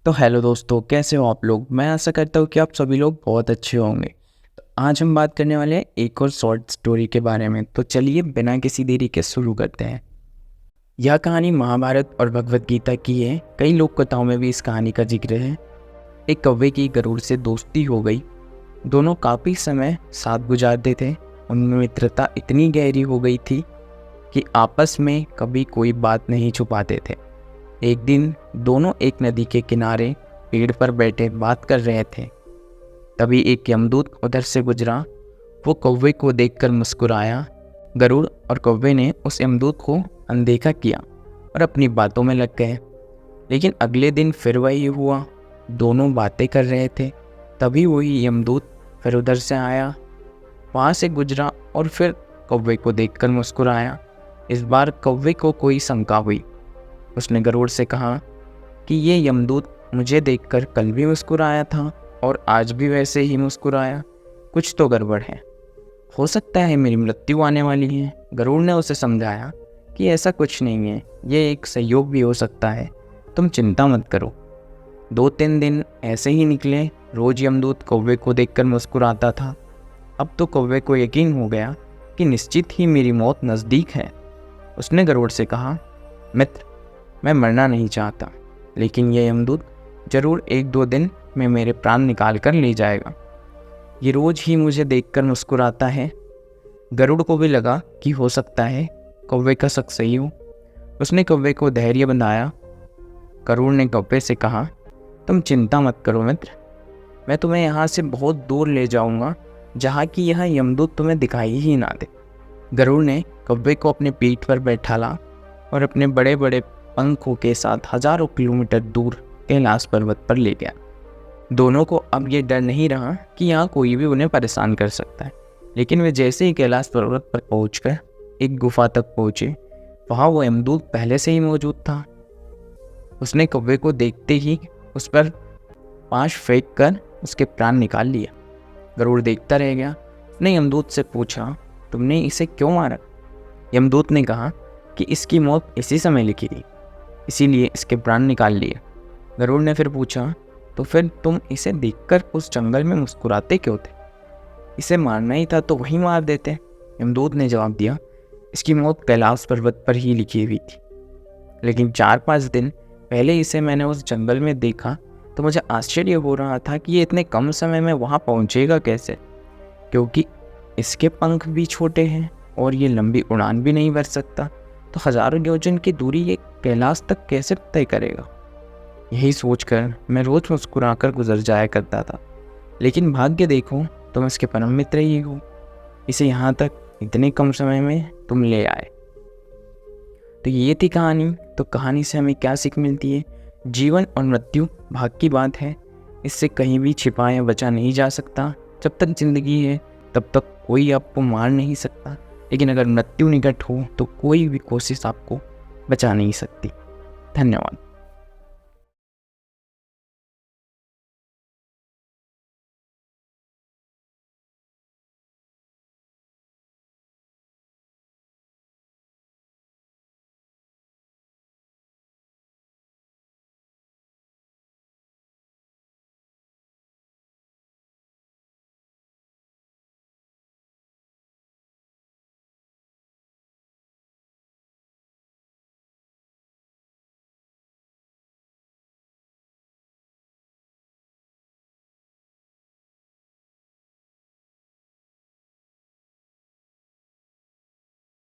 तो हेलो दोस्तों, कैसे हो आप लोग। मैं आशा करता हूँ कि आप सभी लोग बहुत अच्छे होंगे। तो आज हम बात करने वाले हैं एक और शॉर्ट स्टोरी के बारे में। तो चलिए बिना किसी देरी के शुरू करते हैं। यह कहानी महाभारत और भगवत गीता की है। कई लोक कथाओं में भी इस कहानी का जिक्र है। एक कौवे की गरुड़ से दोस्ती हो गई। दोनों काफ़ी समय साथ गुजारते थे। उनमें मित्रता इतनी गहरी हो गई थी कि आपस में कभी कोई बात नहीं छुपाते थे। एक दिन दोनों एक नदी के किनारे पेड़ पर बैठे बात कर रहे थे। तभी एक यमदूत उधर से गुजरा। वो कौवे को देखकर मुस्कुराया। गरुड़ और कौवे ने उस यमदूत को अनदेखा किया और अपनी बातों में लग गए। लेकिन अगले दिन फिर वही हुआ। दोनों बातें कर रहे थे। तभी वही यमदूत फिर उधर से आया, वहाँ से गुजरा और फिर कौवे को देखकर मुस्कुराया। इस बार कौवे को कोई शंका हुई। उसने गरुड़ से कहा कि ये यमदूत मुझे देखकर कल भी मुस्कुराया था और आज भी वैसे ही मुस्कुराया। कुछ तो गड़बड़ है। हो सकता है मेरी मृत्यु आने वाली है। गरुड़ ने उसे समझाया कि ऐसा कुछ नहीं है, ये एक संयोग भी हो सकता है। तुम चिंता मत करो। 2-3 दिन ऐसे ही निकले। रोज यमदूत कौवे को देखकर मुस्कुराता था। अब तो कौवे को यकीन हो गया कि निश्चित ही मेरी मौत नज़दीक है। उसने गरुड़ से कहा, मित्र, मैं मरना नहीं चाहता, लेकिन यह यमदूत जरूर 1-2 दिन में मेरे प्राण निकाल कर ले जाएगा। ये रोज ही मुझे देखकर मुस्कुराता है। गरुड़ को भी लगा कि हो सकता है कौवे का शक सही हो। उसने कौवे को धैर्य बंधाया। गरुड़ ने कौवे से कहा, तुम चिंता मत करो मित्र, मैं तुम्हें यहाँ से बहुत दूर ले जाऊँगा, जहाँ की यह यमदूत तुम्हें दिखाई ही ना दे। गरुड़ ने कौवे को अपने पीठ पर बैठाला और अपने बड़े बड़े पंखों के साथ हजारों किलोमीटर दूर कैलाश पर्वत पर ले गया। दोनों को अब ये डर नहीं रहा कि यहाँ कोई भी उन्हें परेशान कर सकता है। लेकिन वे जैसे ही कैलाश पर्वत पर पहुंचकर एक गुफा तक पहुंचे, वहाँ वो यमदूत पहले से ही मौजूद था। उसने कौवे को देखते ही उस पर पांच फेंक कर उसके प्राण निकाल लिया। गरुड़ देखता रह गया। उसने यमदूत से पूछा, तुमने इसे क्यों मारा? यमदूत ने कहा कि इसकी मौत इसी समय लिखी थी, इसीलिए इसके प्राण निकाल लिए। गरुड़ ने फिर पूछा, तो फिर तुम इसे देखकर उस जंगल में मुस्कुराते क्यों थे? इसे मारना ही था तो वहीं मार देते। यमदूत ने जवाब दिया, इसकी मौत कैलाश पर्वत पर ही लिखी हुई थी, लेकिन 4-5 दिन पहले इसे मैंने उस जंगल में देखा तो मुझे आश्चर्य हो रहा था कि ये इतने कम समय में वहाँ पहुँचेगा कैसे, क्योंकि इसके पंख भी छोटे हैं और ये लंबी उड़ान भी नहीं भर सकता। तो हजारों योजन की दूरी ये कैलाश तक कैसे तय करेगा? यही सोचकर मैं रोज मुस्कुराकर गुजर जाया करता था। लेकिन भाग्य देखो, तुम इसके परम मित्र ही हो। इसे यहाँ तक इतने कम समय में तुम ले आए। तो ये थी कहानी। तो कहानी से हमें क्या सीख मिलती है? जीवन और मृत्यु भाग्य की बात है, इससे कहीं भी छिपा या बचा नहीं जा सकता। जब तक जिंदगी है तब तक कोई आपको मार नहीं सकता, लेकिन अगर मृत्यु निकट हो तो कोई भी कोशिश आपको बचा नहीं सकती। धन्यवाद।